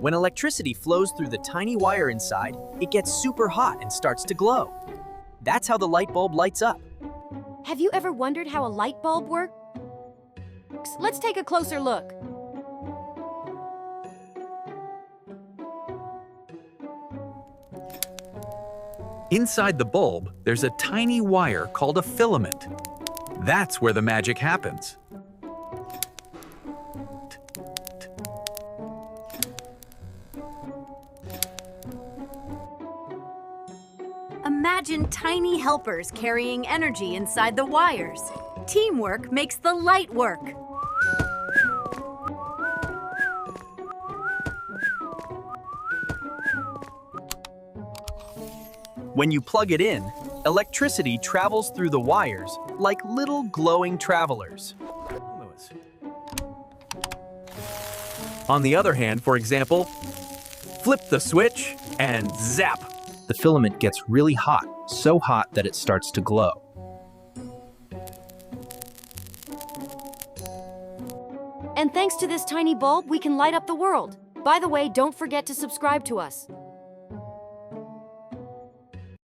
When electricity flows through the tiny wire inside, it gets super hot and starts to glow. That's how the light bulb lights up. Have you ever wondered how a light bulb works? Let's take a closer look. Inside the bulb, there's a tiny wire called a filament. That's where the magic happens. Imagine tiny helpers carrying energy inside the wires. Teamwork makes the light work. When you plug it in, electricity travels through the wires like little glowing travelers. On the other hand, for example, flip the switch and zap! The filament gets really hot, so hot that it starts to glow. And thanks to this tiny bulb, we can light up the world. By the way, don't forget to subscribe to us.